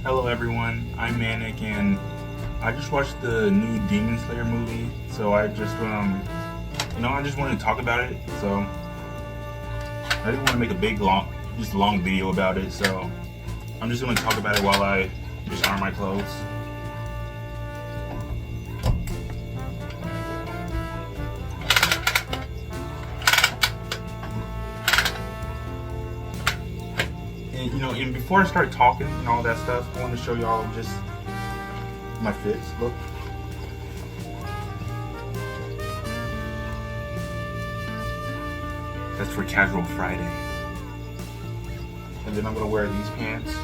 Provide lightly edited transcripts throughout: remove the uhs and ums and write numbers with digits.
Hello everyone, I'm Manic and I just watched the new Demon Slayer movie, so I just wanted to talk about it. So I didn't want to make a just long video about it. So I'm just gonna talk about it while I just iron my clothes. And before I start talking and all that stuff, I want to show y'all just my fits. Look. That's for casual Friday. And then I'm gonna wear these pants.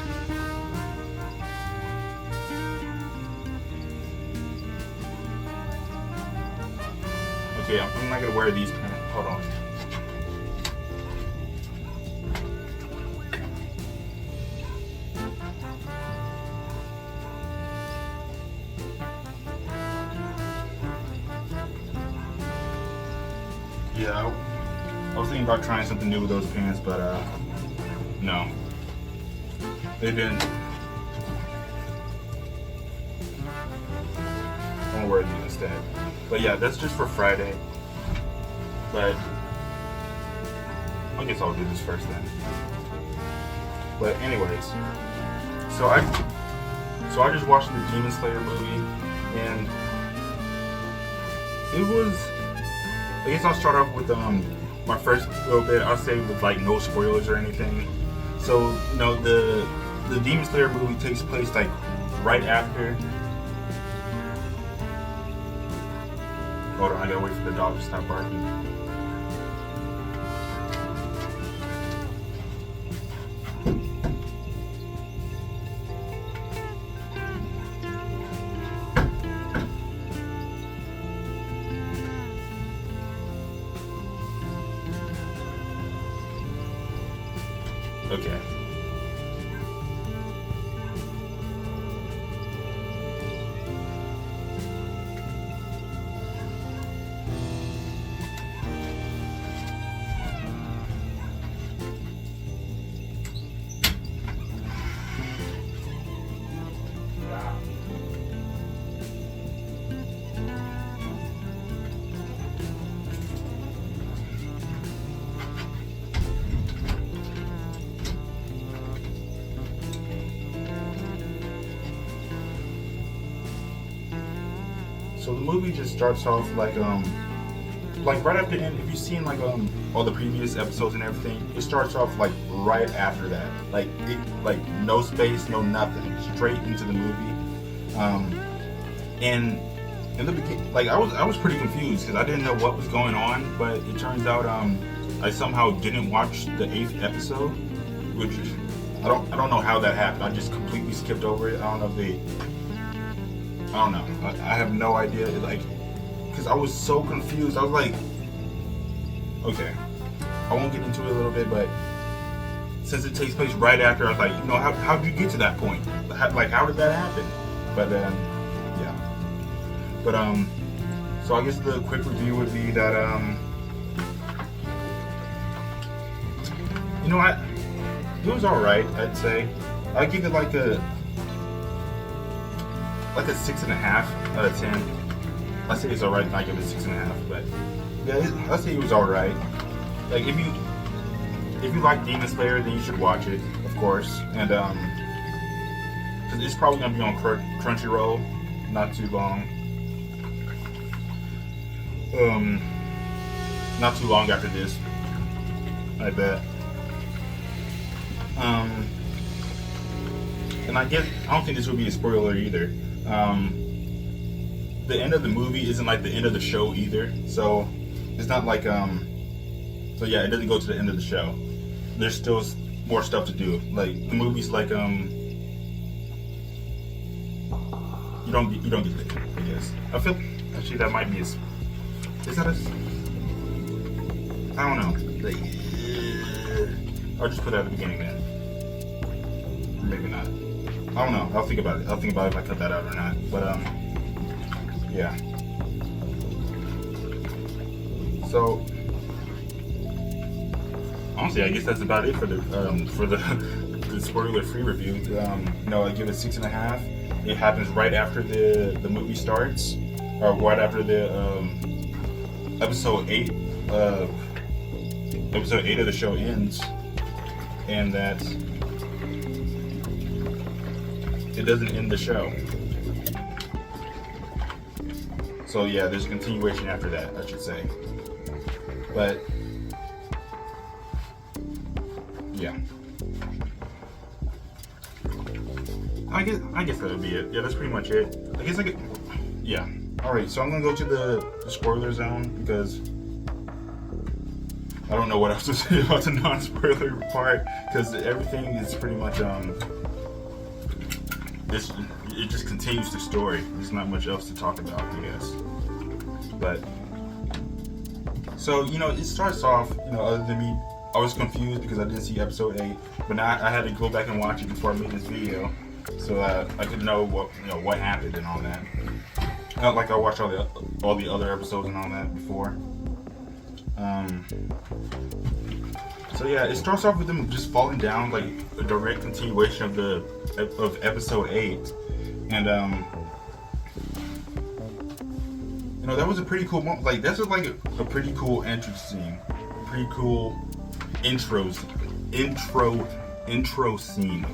Okay, I'm not gonna wear these pants. Hold on. Yeah, I was thinking about trying something new with those pants, but no, they didn't. I'm gonna wear these instead. But yeah, that's just for Friday. But I guess I'll do this first then. But anyways, so I just watched the Demon Slayer movie, and it was. I guess I'll start off with my first little bit. I'll say with like no spoilers or anything. So the Demon Slayer movie takes place like right after. Hold on, I gotta wait for the dog to stop barking. Okay. So the movie just starts off like right after the end. If you've seen like all the previous episodes and everything, it starts off like right after that. Like no space, no nothing, straight into the movie. And in the beginning, like I was pretty confused because I didn't know what was going on. But it turns out I somehow didn't watch the 8th episode, which is, I don't know how that happened. I just completely skipped over it. I don't know. I have no idea. Like, because I was so confused. I was like, okay, I won't get into it a little bit, but since it takes place right after, I was like, how did you get to that point? How did that happen? But yeah. But so I guess the quick review would be that it was all right. I'd say I'd give it like a 6.5 out of 10. I say it's alright. I give it 6.5, but yeah, I say it was alright. Like if you like Demon Slayer, then you should watch it, of course. And because it's probably gonna be on Crunchyroll, not too long. Not too long after this, I bet. And I don't think this would be a spoiler either. The end of the movie isn't like the end of the show either, so it's not like so yeah, it doesn't go to the end of the show. There's still more stuff to do. Like the movie's like you don't get it, I guess. I feel actually that might be is that a I don't know. Like, I'll just put that at the beginning then. Maybe not. I don't know. I'll think about it. I'll think about if I cut that out or not. But yeah. So honestly, I guess that's about it for the the spoiler-free review. I give it 6.5. It happens right after the movie starts, or right after the episode 8 of the show ends, and that it doesn't end the show. So yeah, there's a continuation after that, I should say. But yeah, I guess that would be it. Yeah, that's pretty much it. I guess I could. Yeah. All right. So I'm gonna go to the spoiler zone because I don't know what else to say about the non-spoiler part, because everything is pretty much it just continues the story. There's not much else to talk about, I guess. But so it starts off. Other than me, I was confused because I didn't see episode 8, but now I had to go back and watch it before I made this video, so that I could know what happened and all that. Not like I watched all the other episodes and all that before. So yeah, it starts off with them just falling down, like a direct continuation of episode 8, and that was a pretty cool moment. Like that's like a pretty cool entrance scene, pretty cool intro scene.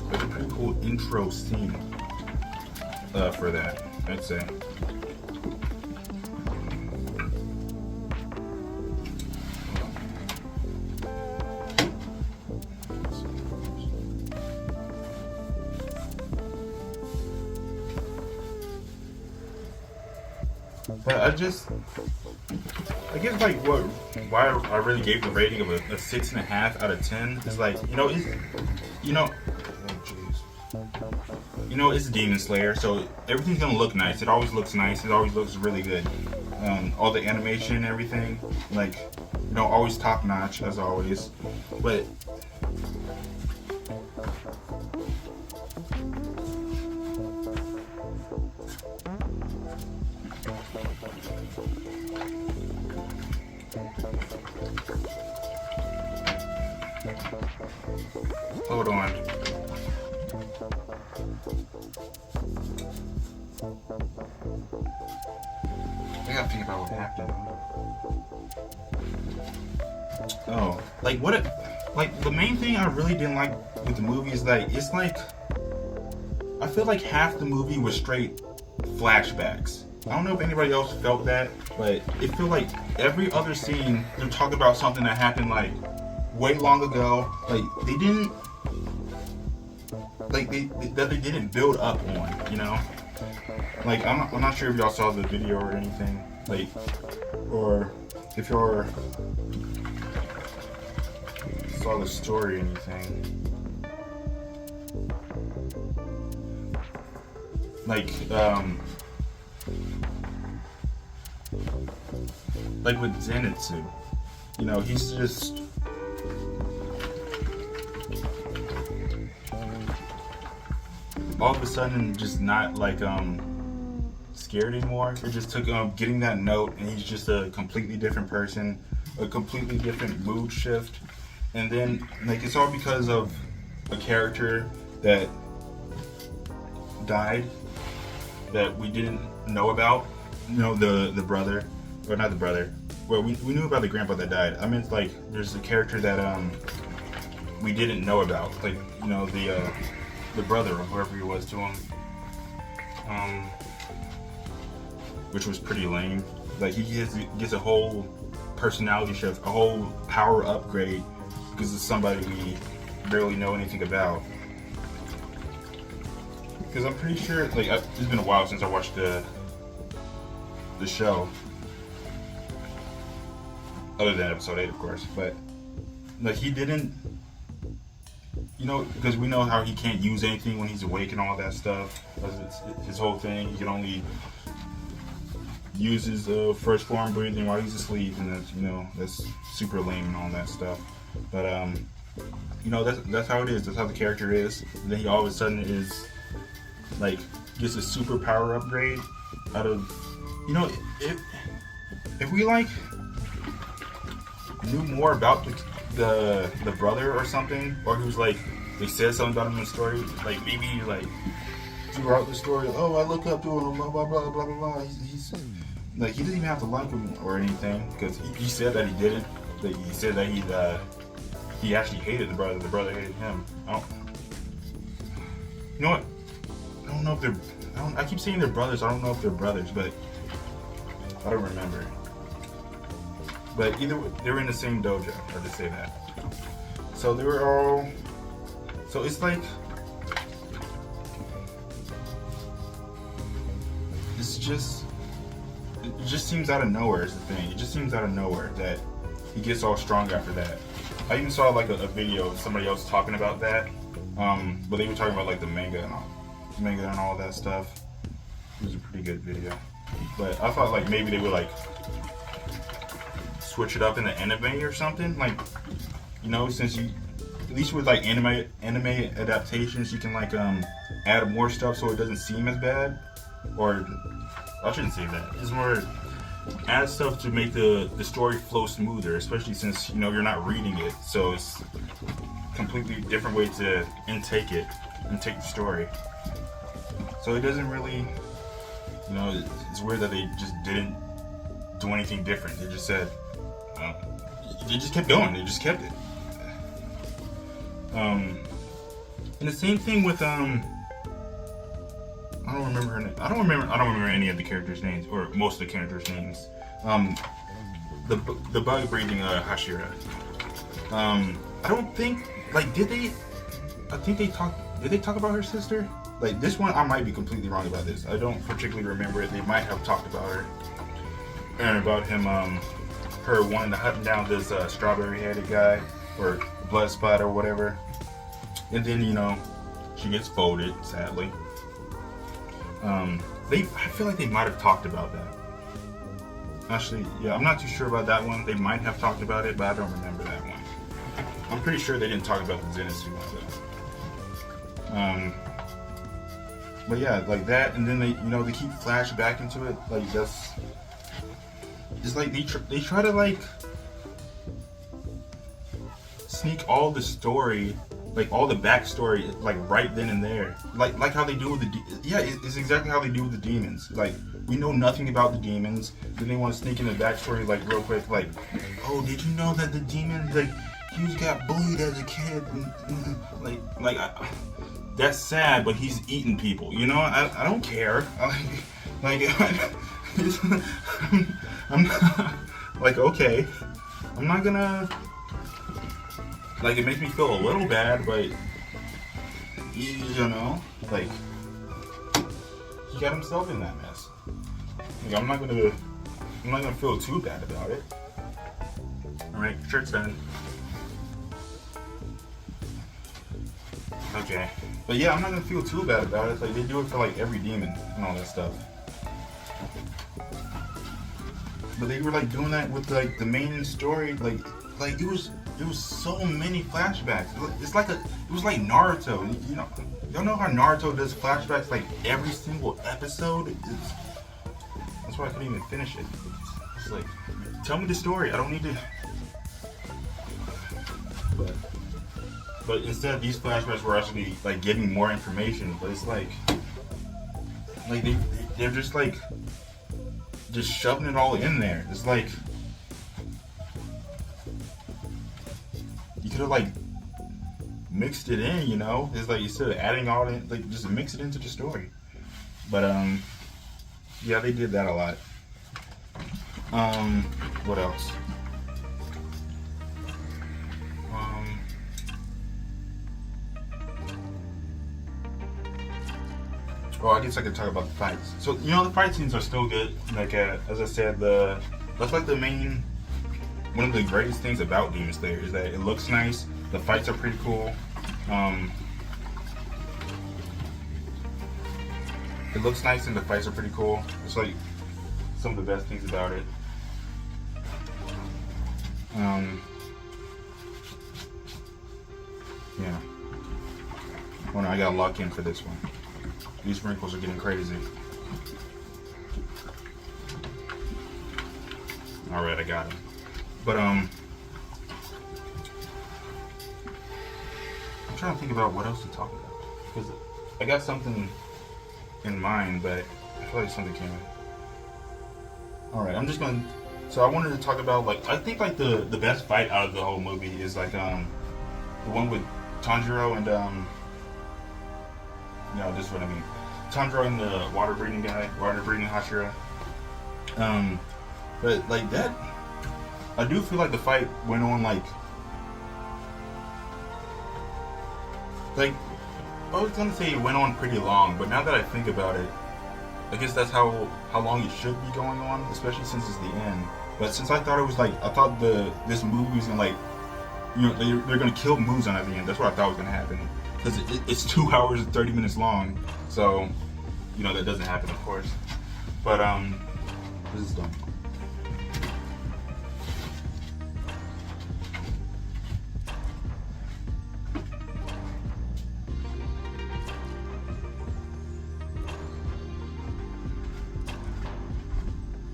That's a pretty cool intro scene for that, I'd say. But I guess like why I really gave the rating of a 6.5 out of 10 is like it's Demon Slayer, so everything's gonna look nice. It always looks nice. It always looks really good. All the animation and everything, like always top notch as always. But hold on. I gotta think about what happened. Oh, like the main thing I really didn't like with the movie is like it's like I feel like half the movie was straight flashbacks. I don't know if anybody else felt that, but it felt like every other scene they're talking about something that happened like way long ago. Like they didn't they didn't build up on, Like I'm not sure if y'all saw the video or anything, like, or if y'all saw the story or anything. Like with Zenitsu, he's just all of a sudden just not like scared anymore. It just took getting that note, and he's just a completely different person, a completely different mood shift. And then like it's all because of a character that died that we didn't know about. The brother, or not the brother. Well, we knew about the grandpa that died. I mean, like there's a character that we didn't know about, like the brother or whoever he was to him, which was pretty lame. Like he gets a whole personality shift, a whole power upgrade because it's somebody we barely know anything about. Because I'm pretty sure, like, it's been a while since I watched the show, other than episode 8, of course. But like he didn't, because we know how he can't use anything when he's awake and all that stuff. It's his whole thing. He can only use his first form breathing while he's asleep, and that's super lame and all that stuff. But that's how it is. That's how the character is. And then he all of a sudden is like gets a super power upgrade out of if we like knew more about the brother or something, or he was like they said something about him in the story, like maybe like throughout the story, oh, I look up to him, blah blah blah blah blah blah. He's like, he didn't even have to like him or anything, because he said that he didn't. That he said that he actually hated the brother. The brother hated him. You know what? I don't know if they're. I keep saying they're brothers. I don't know if they're brothers, but I don't remember. But either way, they were in the same dojo. I'll just say that. So they were all. So it's like. It's just. It just seems out of nowhere is the thing. It just seems out of nowhere that he gets all strong after that. I even saw like a video of somebody else talking about that. But they were talking about like the manga and all that stuff. It was a pretty good video. But I thought like maybe they would like switch it up in the anime or something. Like, you know, since you at least with like anime adaptations, you can like add more stuff so it doesn't seem as bad. Or I shouldn't say that. It's more add stuff to make the story flow smoother, especially since, you know, you're not reading it. So it's a completely different way to intake the story. So it doesn't really, you know, it's weird that they just didn't do anything different. They just said, they just kept going. They just kept it. And the same thing with I don't remember her name. I don't remember any of the characters' names, or most of the characters' names. The bug breathing Hashira. I don't think did they talk about her sister? Like this one, I might be completely wrong about this. I don't particularly remember it. They might have talked about her and about him, her wanting to hunt down this strawberry-headed guy or blood spot or whatever. And then, you know, she gets folded, sadly. I feel like they might have talked about that. Actually, yeah, I'm not too sure about that one. They might have talked about it, but I don't remember that one. I'm pretty sure they didn't talk about the Zenitsu one though. But yeah, like that, and then they keep flashing back into it. Like it's like they try to like sneak all the story, like all the backstory, like right then and there, like how they do with it's exactly how they do with the demons. Like we know nothing about the demons, then they want to sneak in the backstory like real quick, like, oh, did you know that the demons, like, he got bullied as a kid, and that's sad, but he's eating people, you know. I don't care. I'm not, like, okay, I'm not gonna, like, it makes me feel a little bad, but you know, like, he got himself in that mess. Like, I'm not gonna feel too bad about it. All right, shirt's done. Okay, but yeah, I'm not gonna feel too bad about it. Like, they do it for like every demon and all that stuff. But they were like doing that with like the main story. Like it was so many flashbacks. It was like Naruto. You know, y'all know how Naruto does flashbacks like every single episode. That's why I couldn't even finish it. It's like, tell me the story. I don't need to. But instead, these flashbacks were actually like giving more information. But it's like they're just like just shoving it all in there. It's like you could have like mixed it in, you know. It's like instead of adding all in, like just mix it into the story. But yeah, they did that a lot. What else? Oh, I guess I could talk about the fights. So, you know, the fight scenes are still good. Like, as I said, that's like the main, one of the greatest things about Demon Slayer is that it looks nice. The fights are pretty cool. It looks nice and the fights are pretty cool. It's like some of the best things about it. Yeah. Oh no, I gotta lock in for this one. These wrinkles are getting crazy. Alright, I got it. But I'm trying trying to think about what else to talk about because I got something in mind, but I feel like something came in. All right, I'm just gonna. So I wanted to talk about like I think like the best fight out of the whole movie is like the one with Tanjiro and this is what I mean. Tanjiro and the water breathing Hashira. But like that, I do feel like the fight went on like I was gonna say it went on pretty long, but now that I think about it, I guess that's how long it should be going on, especially since it's the end. But since I thought it was like I thought this movie was gonna like they're gonna kill Muzan at the end. That's what I thought was gonna happen because it's 2 hours and 30 minutes long. So that doesn't happen, of course. But this is dumb.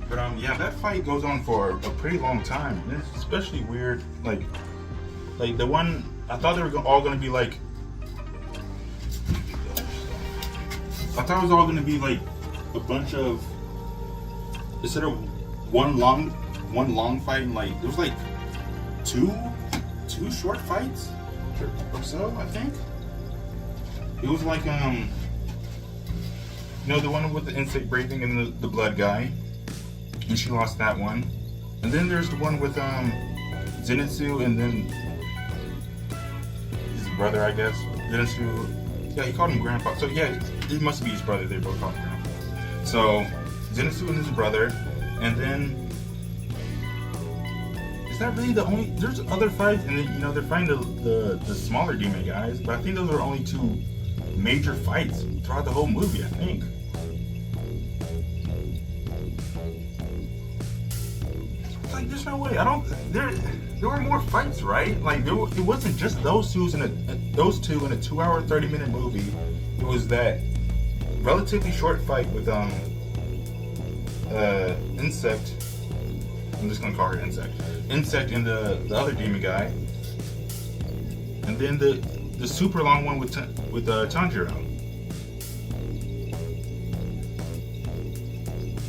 But yeah, that fight goes on for a pretty long time. And it's especially weird, like the one I thought they were all gonna be like. I thought it was all gonna be like a bunch of instead of one long fight, and like there was like two short fights or so. I think it was like the one with the insect breathing and the blood guy. And she lost that one. And then there's the one with Zenitsu and then his brother, I guess. Zenitsu, yeah, he called him Grandpa. So yeah, it must be his brother. They both called him Grandpa. So Zenitsu and his brother, and then is that really the only? There's other fights, and then they're fighting the smaller demon guys, but I think those are only two major fights throughout the whole movie. I think. Like, there's no way. There were more fights, right? Like, it wasn't just those two in a 2 hour, 30-minute movie. It was that relatively short fight with Insect. I'm just gonna call her Insect. Insect and the other demon guy, and then the super long one with Tanjiro.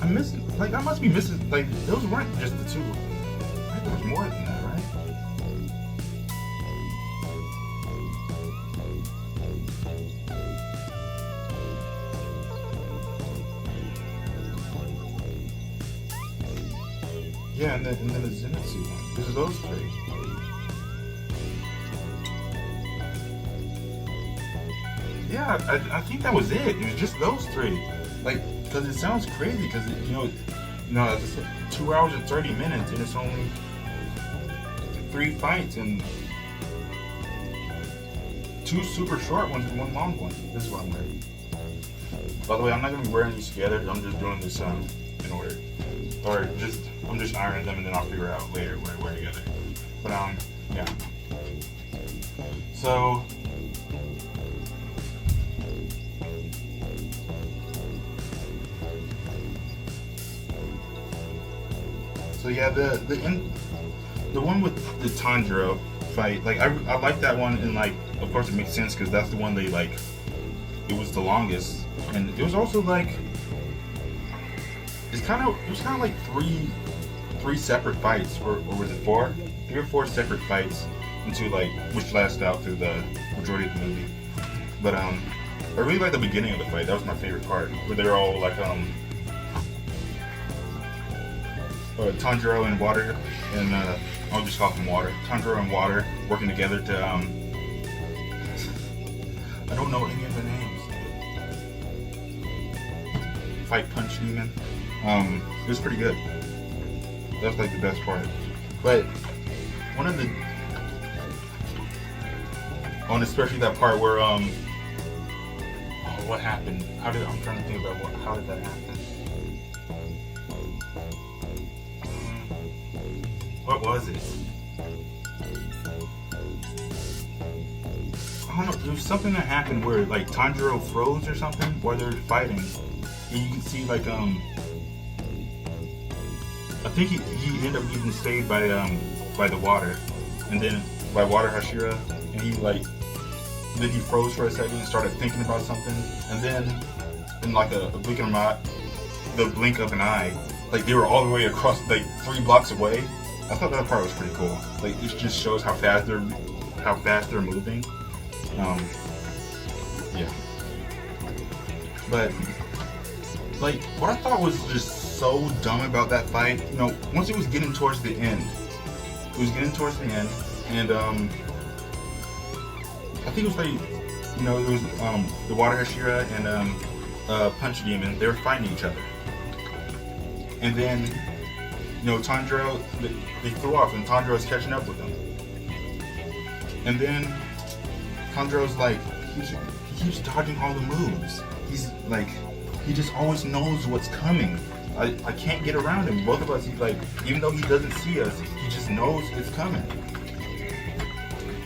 I'm missing. Like, I must be missing. Like, those weren't just the two. I think there was more than that, right? Yeah, and then the Zenitsu one. This is those three. Yeah, I think that was it. It was just those three. Like, because it sounds crazy. Because as I said, 2 hours and 30 minutes, and it's only 3 fights and 2 super short ones and 1 long one. This is what I'm wearing. By the way, I'm not gonna be wearing these together. I'm just doing this in order, I'm just ironing them and then I'll figure out later what I wear together. But yeah. So. So yeah, the one with the Tanjiro fight, like I like that one, and like of course it makes sense because that's the one they like. It was the longest, and it was also like it was kind of like three separate fights, or was it 4? 3 or 4 separate fights into like which lasted out through the majority of the movie. But I really like the beginning of the fight. That was my favorite part, where they're all like Tanjiro and Water, and I'll just call them Water. Tanjiro and Water working together to I don't know any of the names. Fight Punch Demon. It was pretty good. That's like the best part. But one of the especially that part where what happened? I'm trying to think about how did that happen? What was it? I don't know. There was something that happened where like Tanjiro froze or something while they were fighting, and you can see like I think he ended up getting saved by the water, and then by Water Hashira, and he then he froze for a second and started thinking about something, and then in like a blink of an eye, like they were all the way across, like 3 blocks away. I thought that part was pretty cool. Like it just shows how fast they're moving. Yeah. But like what I thought was just so dumb about that fight, you know, once it was getting towards the end, and I think it was like, you know, it was the Water Hashira and Punch Demon. They were fighting each other, and then, you know, Tanjiro, they flew off, and Tanjiro was catching up with them, and then Tanjiro's like, he keeps dodging all the moves. He's like, he just always knows what's coming. I can't get around him. Both of us, he's like, even though he doesn't see us, he just knows it's coming.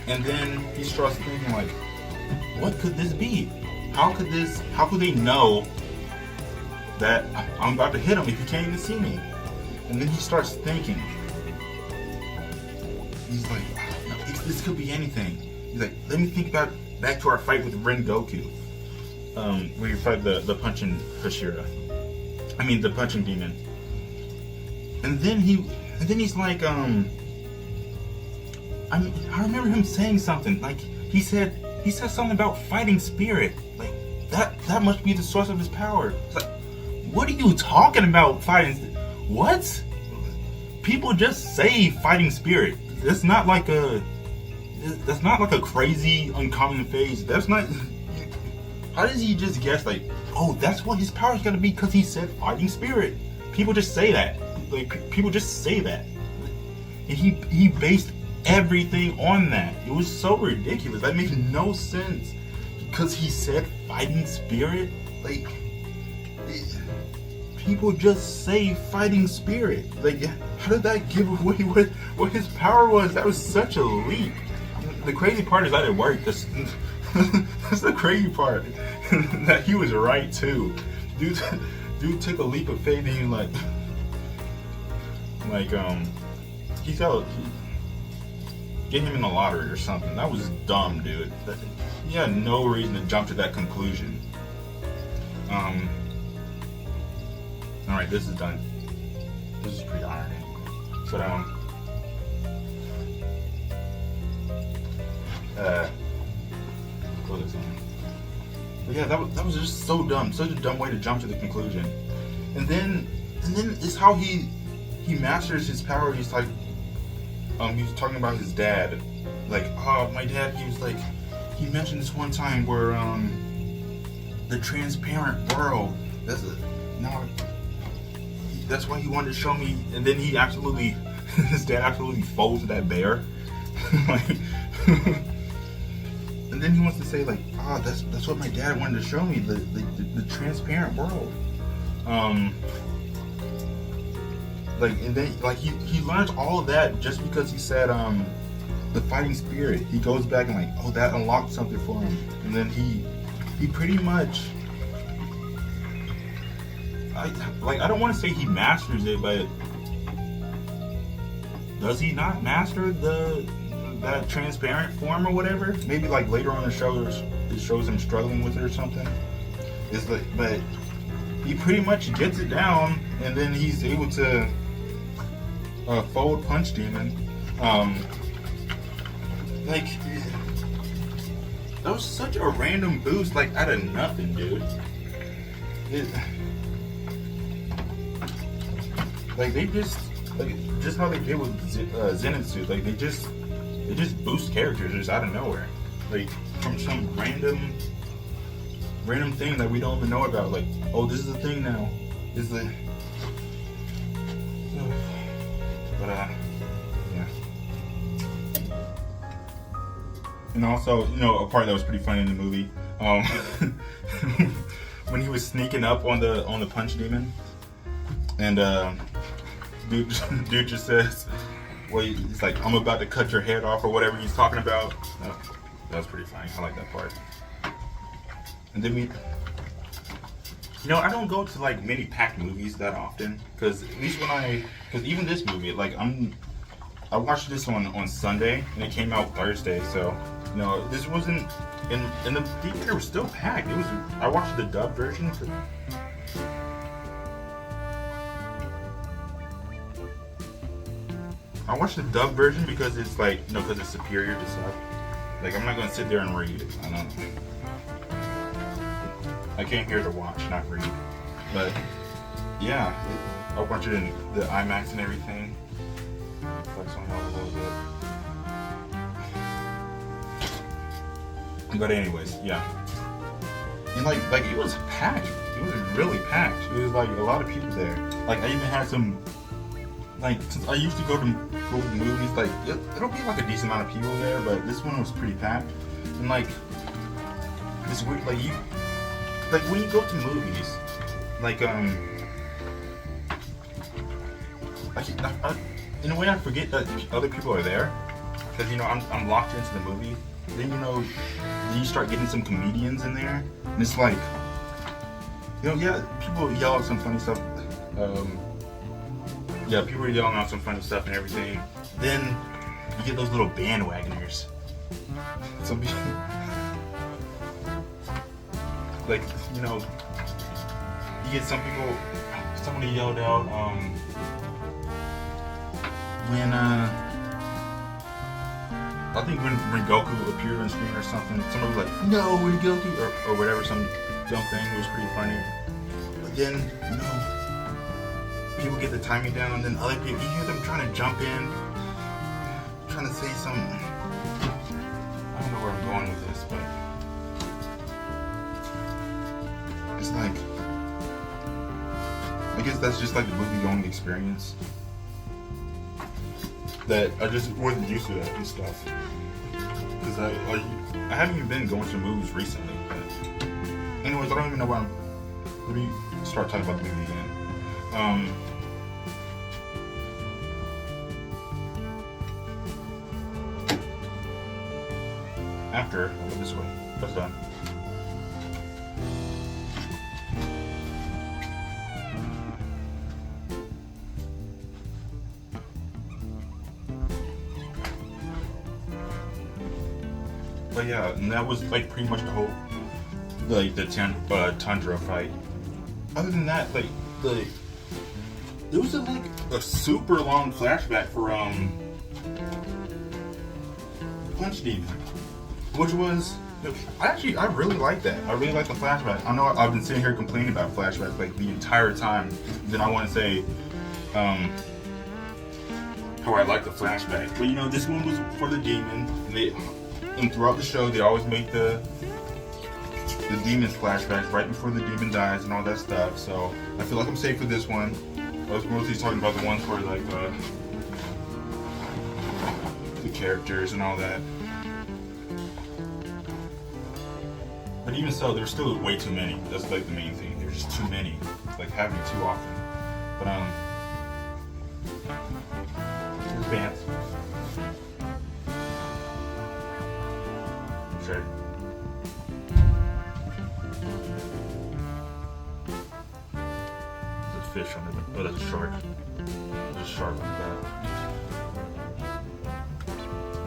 And then he starts thinking like, what could this be? How could they know that I'm about to hit him if he can't even see me? And then he starts thinking. He's like, no, this could be anything. He's like, let me think back to our fight with Ren Goku. Where you fight the punching Hashira. I mean the punching demon. And then he's like, I remember him saying something. Like he said something about fighting spirit. Like that must be the source of his power. It's like, what are you talking about, fighting? What? People just say fighting spirit. That's not like a crazy uncommon phase. That's not. How does he just guess like, oh, that's what his power's gonna be because he said fighting spirit? People just say that. Like people just say that. And he based everything on that. It was so ridiculous. That made no sense. Because he said fighting spirit? Like, people just say fighting spirit. Like, how did that give away what his power was? That was such a leap. The crazy part is that it worked. That's the crazy part. That he was right too. Dude took a leap of faith and he he felt get him in the lottery or something. That was dumb, dude. He had no reason to jump to that conclusion. Alright, this is done. This is pretty iron anyway. So close this on. But yeah, that was just so dumb. Such a dumb way to jump to the conclusion. And then it's how he masters his power. He's like, he was talking about his dad. Like, oh, my dad, he mentioned this one time where, the transparent world, that's why he wanted to show me, and then his dad absolutely folds that bear. Like, and then he wants to say like, that's what my dad wanted to show me, the transparent world. And then he learns all of that just because he said the fighting spirit. He goes back and like, oh, that unlocked something for him, and then he pretty much, I don't want to say he masters it, but does he not master that transparent form or whatever? Maybe like later on in the show it shows him struggling with it or something. But he pretty much gets it down, and then he's able to forward punch demon. That was such a random boost, like out of nothing, dude. They just how they did with Zenitsu. Like they just boost characters just out of nowhere, like from some random thing that we don't even know about. Like, oh, this is a thing now. Yeah. And also, you know, a part that was pretty funny in the movie, when he was sneaking up on the punch demon, and dude just says, well, it's like, I'm about to cut your head off or whatever he's talking about. That was pretty funny. I like that part. And then I don't go to like many packed movies that often, because at least because even this movie, like I watched this on Sunday and it came out Thursday, so No, this wasn't. In the theater was still packed. It was. I watched the dub version. I watched the dub version because it's like, because it's superior to sub. Like, I'm not gonna sit there and read. I don't. I came here to watch, not read. But yeah, I watched it in the IMAX and everything. Flex on y'all a little bit. But anyways, yeah. And like it was packed. It was really packed. It was like a lot of people there. Like I even had some, like, since I used to go to movies, like it'll be like a decent amount of people there, but this one was pretty packed. And like it's weird, like when you go to movies, like in a way I forget that other people are there, because I'm locked into the movie. Then then you start getting some comedians in there, and it's like, yeah, people yell out some funny stuff. Yeah, people are yelling out some funny stuff and everything. Then you get those little bandwagoners. Some people, like, you get some people. Somebody yelled out when I think when Goku appeared on screen or something, somebody was like, "No, we're Goku," or whatever, some dumb thing. It was pretty funny. But then, people get the timing down, and then other people, you hear them trying to jump in, trying to say something. I don't know where I'm going with this, but it's like, I guess that's just like the movie-going experience. That I just wasn't used to that and stuff. Because I haven't even been going to movies recently. But anyways, I don't even know why let me start talking about the movie again. After, I'll go this way. That's done. But yeah, and that was like pretty much the whole, like the Tundra fight. Other than that, like it was like a super long flashback for Punch Demon, which was I really like that. I really like the flashback. I know I've been sitting here complaining about flashbacks like the entire time. Then I want to say how I like the flashback, but this one was for the demon. And throughout the show, they always make the demon's flashbacks right before the demon dies and all that stuff. So I feel like I'm safe for this one. I was mostly talking about the ones where like the characters and all that. But even so, there's still way too many. That's like the main thing. There's just too many. Like happening too often. But there's Vance. Sure. There's a fish on the. Oh, that's a shark. There's a shark like that.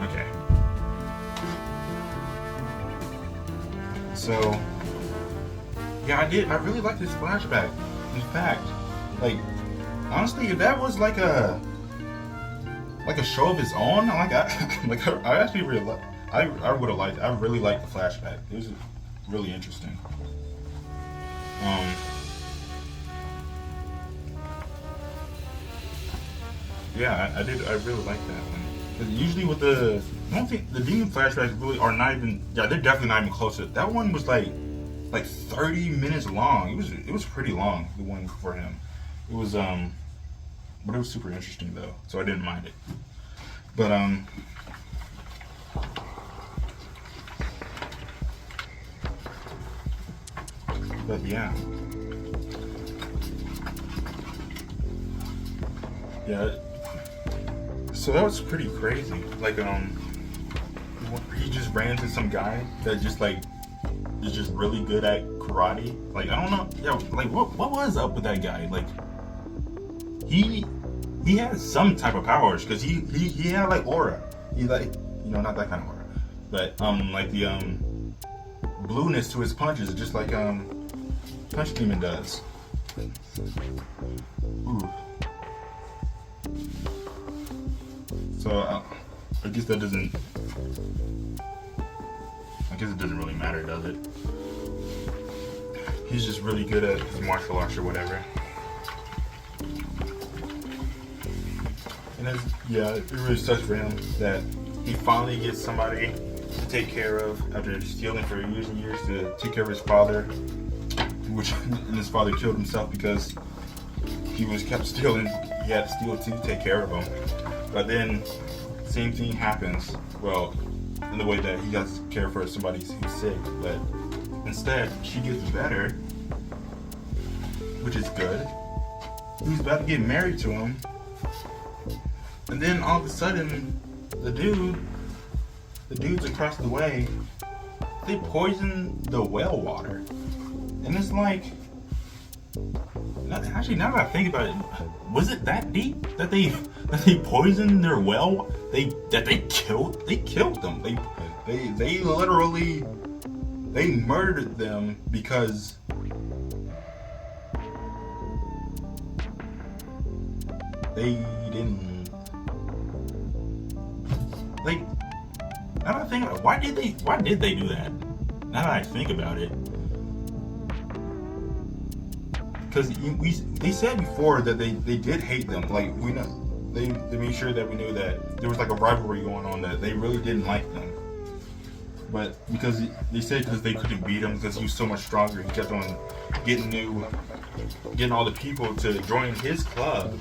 Okay. So, yeah, I really like this flashback. In fact, like, honestly, if that was like a show of its own, I actually really like. I would have liked it. I really liked the flashback. It was really interesting. Yeah, I did. I really liked that one. 'Cause usually with I don't think the demon flashbacks really are not even. Yeah, they're definitely not even close to it. That one was like 30 minutes long. It was pretty long. The one for him. It was but it was super interesting though, so I didn't mind it. But But yeah. Yeah. So that was pretty crazy. Like he just ran into some guy that just like is just really good at karate. Like I don't know. Yeah, like what was up with that guy? Like he had some type of powers because he had like aura. He like not that kind of aura. But like the blueness to his punches, just like Punch Demon does. Ooh. So I guess that doesn't. I guess it doesn't really matter, does it? He's just really good at his martial arts or whatever. And it really sucks for him that he finally gets somebody to take care of after stealing for years and years to take care of his father, and his father killed himself because he was kept stealing. He had to steal to take care of him. But then, same thing happens. Well, in the way that he has to care for somebody who's sick, but instead she gets better, which is good. He was about to get married to him, and then all of a sudden, the dudes across the way, they poison the well water, and it's like, actually, now that I think about it, was it that deep that they poisoned their well? They killed them. They literally murdered them because they didn't. Like, now that I think about it, why did they do that? Now that I think about it. Because they said before that they did hate them. Like, we know, they made sure that we knew that there was like a rivalry going on, that they really didn't like them. But because they said because they couldn't beat him because he was so much stronger, he kept on getting all the people to join his club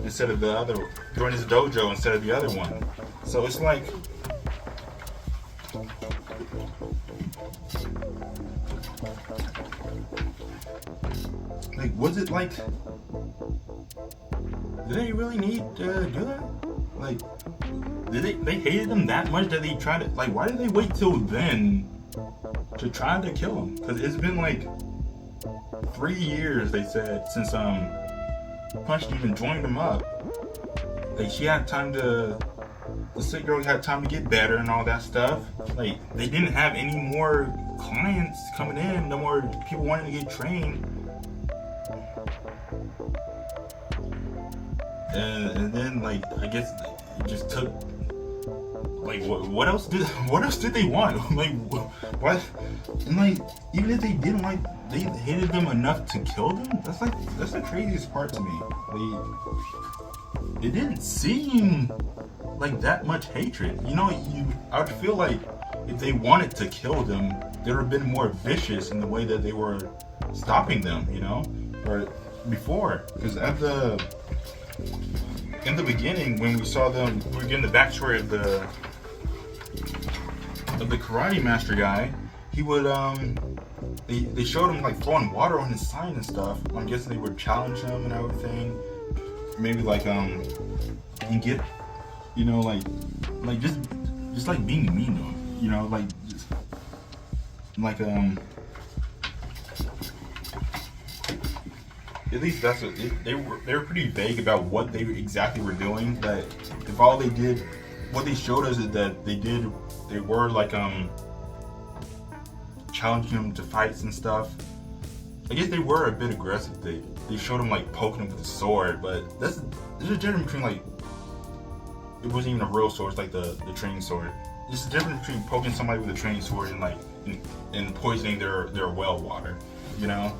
instead of the other, join his dojo instead of the other one. So it's like, was it like, did they really need to do that? Like, did they hated him that much that they tried to, like, why did they wait till then to try to kill him? Because it's been like 3 years, they said, since Punch even joined him up. Like, she had time to, the sick girl had time to get better and all that stuff. Like, they didn't have any more clients coming in, no more people wanting to get trained. And then, like, I guess it just took, like, what else did they want? Like, what? And like, even if they didn't like, they hated them enough to kill them. That's the craziest part to me. It didn't seem like that much hatred. You know, I would feel like if they wanted to kill them, they would have been more vicious in the way that they were stopping them. You know, or before, because in the beginning, when we saw them, we were getting the backstory of the karate master guy. He would they showed him like throwing water on his sign and stuff. I'm guessing they would challenge him and everything. Maybe like and get, you know, like just like being mean to him. You know, like just, like at least that's what they were pretty vague about what they exactly were doing. But if all they did, what they showed us is that they were like challenging him to fights and stuff. I guess they were a bit aggressive. They showed him like poking him with a sword, but there's a difference between, like, it wasn't even a real sword. It's like the training sword. There's a difference between poking somebody with a training sword and like and poisoning their well water. You know.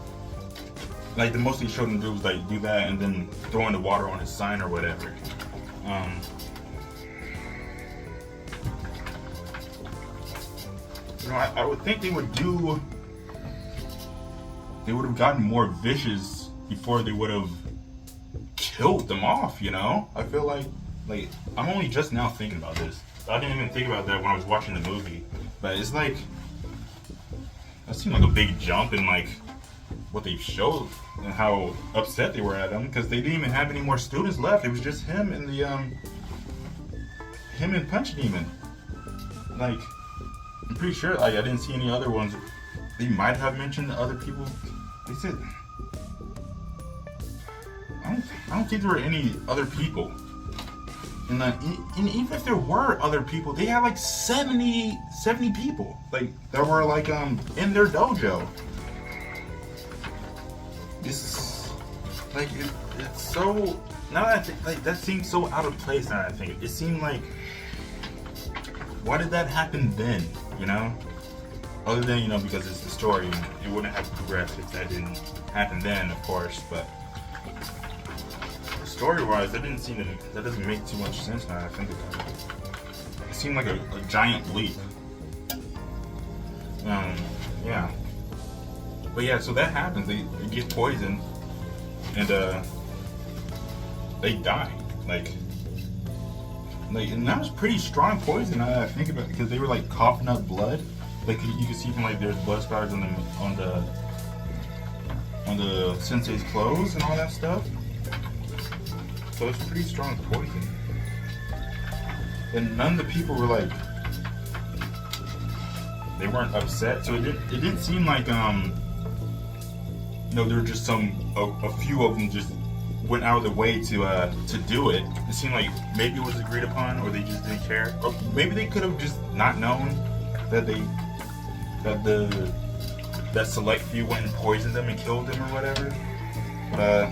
Like, the most they showed him do was like do that and then throwing the water on his sign or whatever. You know, I would think they would have gotten more vicious before they would have killed them off. You know, I feel like I'm only just now thinking about this. I didn't even think about that when I was watching the movie. But it's like, that seemed like a big jump in like what they showed and how upset they were at him, because they didn't even have any more students left. It was just him and him and Punch Demon. Like, I'm pretty sure, like, I didn't see any other ones. They might have mentioned other people. They said, I don't think there were any other people. And even if there were other people, they had like 70 people like that were like in their dojo. This is like it's so now that I think, like that seems so out of place. Now that I think it seemed like, why did that happen then? You know, other than because it's the story, it wouldn't have progressed if that didn't happen then, of course. But story-wise, that doesn't make too much sense now that I think about it. It seemed like a giant leap. Yeah. But yeah, so that happens. They get poisoned, and they die. Like, and that was pretty strong poison now that I think about it, because they were like coughing up blood. Like you can see from like there's blood spatters on the sensei's clothes and all that stuff. So it's pretty strong poison. And none of the people were like, they weren't upset. So it didn't seem like there were just a few of them just went out of their way to do it. It seemed like maybe it was agreed upon, or they just didn't care, or maybe they could have just not known that that select few went and poisoned them and killed them or whatever. But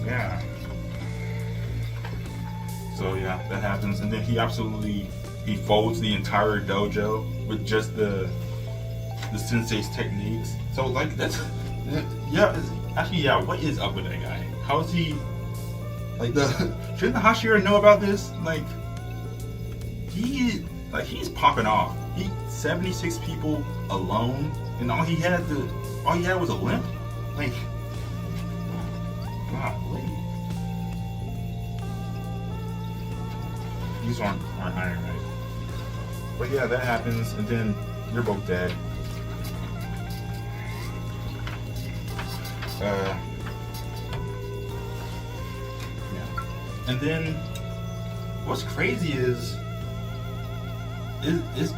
yeah. So yeah, that happens, and then he folds the entire dojo with just the sensei's techniques. So like that's what is up with that guy? How is he like shouldn't the Hashira know about this? Like he's popping off. He 76 people alone, and all he had was a limp. Like, golly. These aren't Iron right. But yeah, that happens, and then you're both dead. Yeah. And then what's crazy is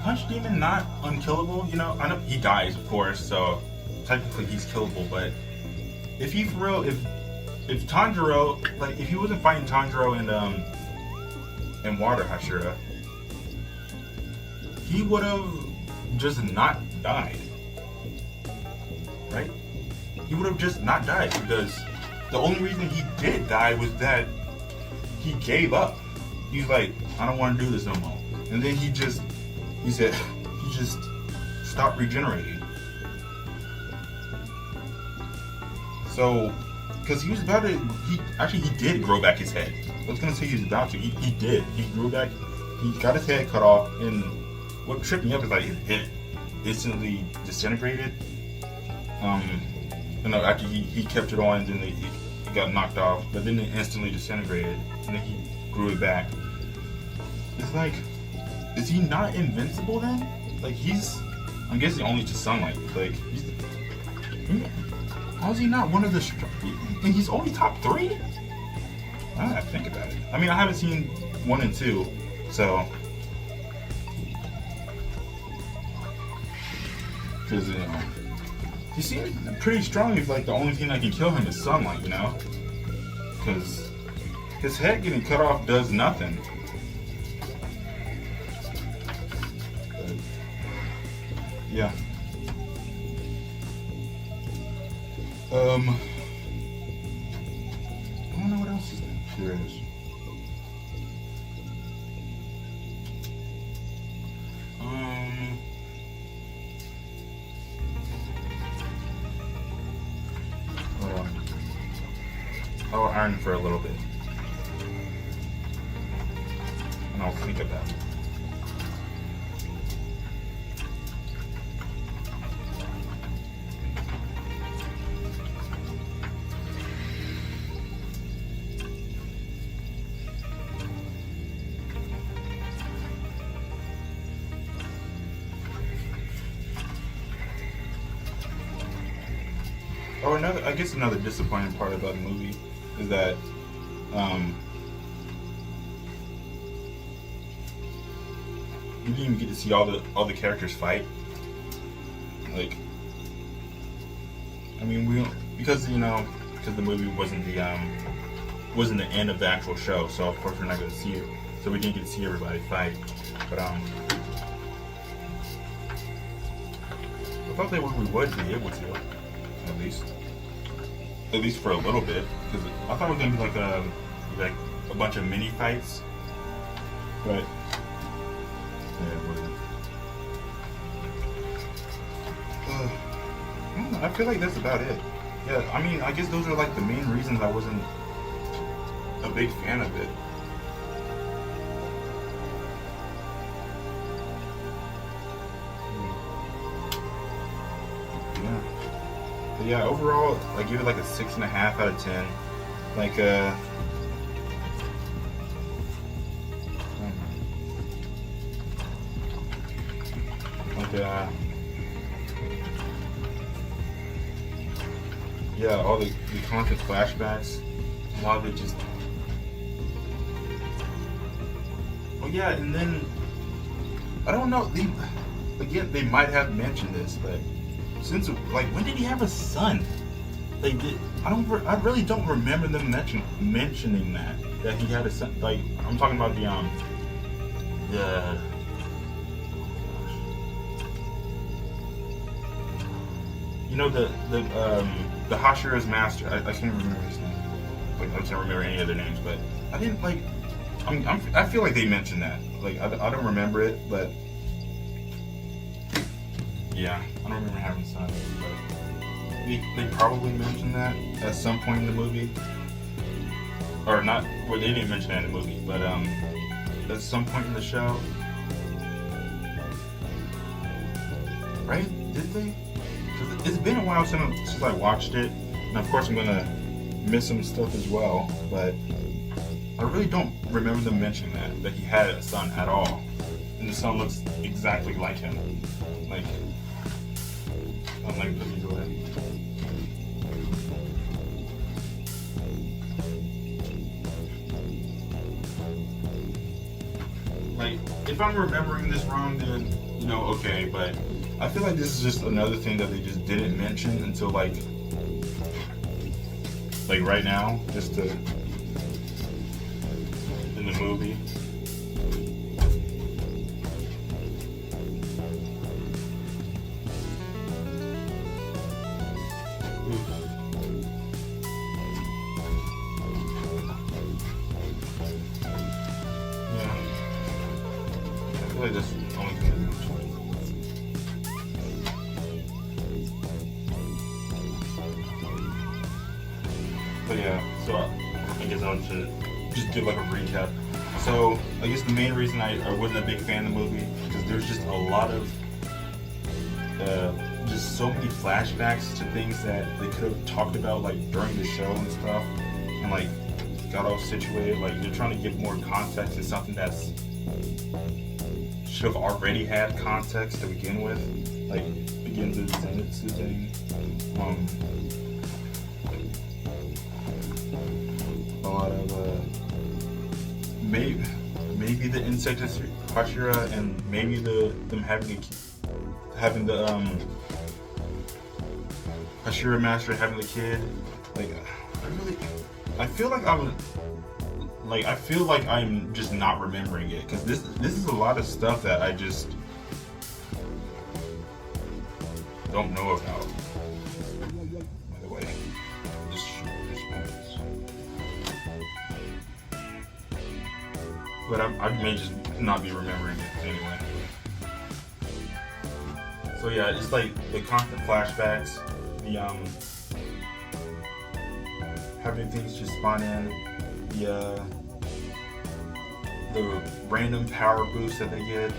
Punch Demon not unkillable? I know he dies, of course, so technically he's killable, but if he for real, if Tanjiro, like if he wasn't fighting Tanjiro and Water Hashira, he would have just not died. Right? He would have just not died, because the only reason he did die was that he gave up. He's like, I don't want to do this no more. And then he just stopped regenerating. So, because he was about to, he did grow back his head. I was going to say he was about to. He did. He grew back, he got his head cut off, and what tripped me up is like his head instantly disintegrated. After he kept it on, and then he got knocked off, but then it instantly disintegrated, and then he grew it back. It's like, is he not invincible then? Like I'm guessing only to sunlight. Like, how is he not one of the and he's only top 3? I don't have to think about it. I mean, I haven't seen 1 and 2, so because he seems pretty strong. If like the only thing that can kill him is sunlight, because his head getting cut off does nothing. But, yeah. I don't know what else there is. Hold on. I'll iron for a little bit, and I'll think of that. Oh, another disappointing part about the movie is that you didn't even get to see all the characters fight. Like, I mean, we don't, because the movie wasn't wasn't the end of the actual show, so of course we're not going to see it. So we didn't get to see everybody fight. But I thought we would be able to, at least for a little bit, because I thought it was going to be like a bunch of mini fights, but yeah, it wasn't. I don't know, I feel like that's about it. Yeah, I mean, I guess those are like the main reasons I wasn't a big fan of it. Yeah. But yeah, overall, I give it like a 6.5 out of 10. Like, yeah, all the constant flashbacks, a lot of it just. Oh yeah, and then I don't know. They might have mentioned this, but since like when did he have a son? Like, I really don't remember them mentioning that he had a son. Like, I'm talking about the you know, the Hashira's master. I can't remember his name. Like, I can't remember any other names, but I didn't like. I feel like they mentioned that. Like, I don't remember it, but yeah, I don't remember having sons. But they probably mentioned that at some point in the movie, or not. Well, they didn't mention that in the movie, but at some point in the show, right? Did they? It's been a while since I watched it, and of course I'm gonna miss some stuff as well, but I really don't remember them mentioning that he had a son at all, and the son looks exactly like him. Like, I'm like, let me go ahead. Like, if I'm remembering this wrong, then okay, but I feel like this is just another thing that they just didn't mention until like right now, just in the movie. Yeah, I feel like that's the only thing. But yeah, so I guess I'll just give like a recap. So I guess the main reason I wasn't a big fan of the movie because there's just a lot of just so many flashbacks to things that they could have talked about like during the show and stuff, and like got all situated. Like, they're trying to give more context to something that's should have already had context to begin with. Like, begin the Zenitsu thing. A lot of maybe the insect is Hashira, and maybe them having the Hashira master having the kid. Like, I feel like I'm just not remembering it, because this is a lot of stuff that I just don't know about. By the way, just but I may just not be remembering it anyway. So yeah, it's like the constant flashbacks, the having things just spawn in, the random power boost that they get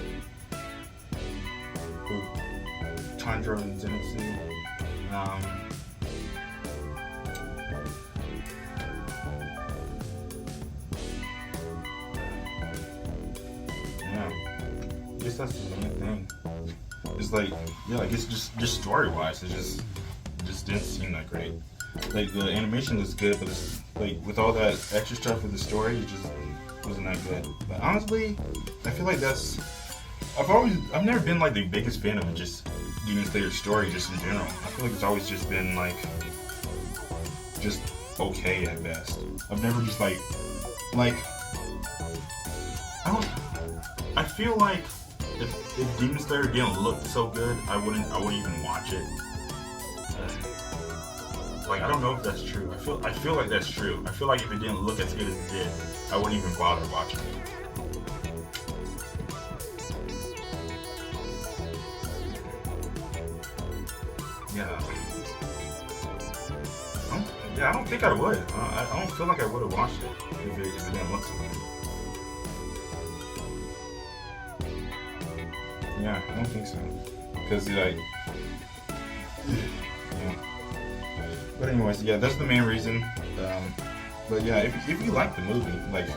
with Tundra and Zenitsu. Yeah, I guess that's the main thing. It's like, yeah, I guess just story-wise, it just didn't seem that great. Like, the animation was good, but it's like with all that extra stuff with the story, it just wasn't that good. But honestly, I feel like I've never been like the biggest fan of just Demon Slayer's story just in general. I feel like it's always just been like just okay at best. I've never just like I feel like if Demon Slayer didn't look so good, I wouldn't even watch it. Like, I don't know if that's true. I feel like that's true. I feel like if it didn't look as good as it did, I wouldn't even bother watching it. Yeah. I don't think I would. I don't feel like I would have watched it if it didn't look so good. Yeah, I don't think so. Because, like, yeah. But anyways, yeah, that's the main reason. But yeah, if you like the movie, like,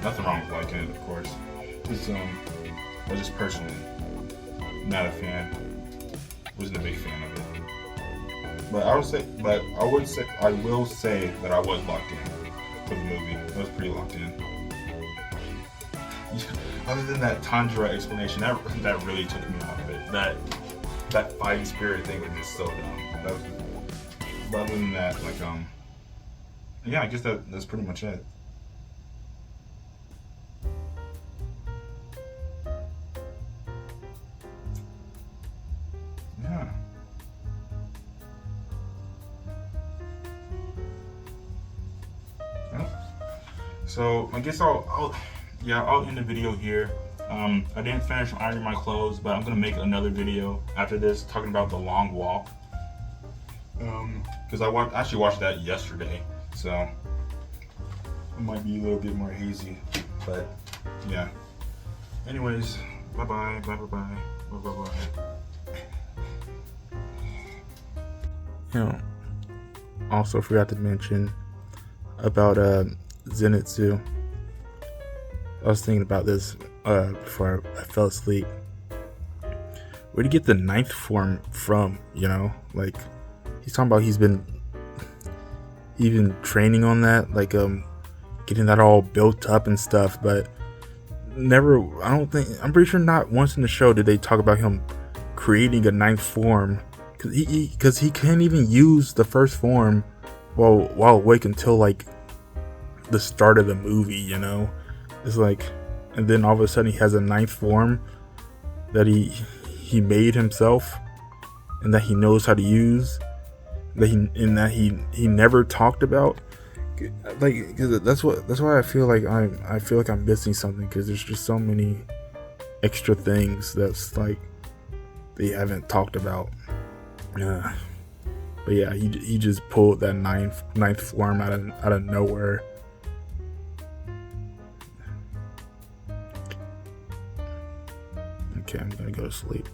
nothing wrong with liking it, of course. It's, I just personally not a fan. Wasn't a big fan of it. But I will say that I will say that I was locked in for the movie. I was pretty locked in. Other than that Tanjiro explanation, that really took me out of it. That fighting spirit thing was just so dumb. But other than that, like yeah, I guess that's pretty much it. Yeah. So I guess I'll end the video here. I didn't finish ironing my clothes, but I'm gonna make another video after this talking about the long walk. Because I actually watched that yesterday, so it might be a little bit more hazy, but yeah. Anyways, bye bye. You know, also forgot to mention about Zenitsu. I was thinking about this before I fell asleep. Where do you get the 9th form from? You know, like he's talking about he's been training on that, like getting that all built up and stuff, but never. I'm pretty sure not once in the show did they talk about him creating a 9th form, because he can't even use the first form while awake until like the start of the movie. You know, it's like, and then all of a sudden he has a 9th form that he made himself and that he knows how to use, that he never talked about. Like, cause that's why I feel like I'm missing something, because there's just so many extra things that's like they haven't talked about. But yeah, he just pulled that ninth form out of nowhere. Okay, I'm gonna go to sleep.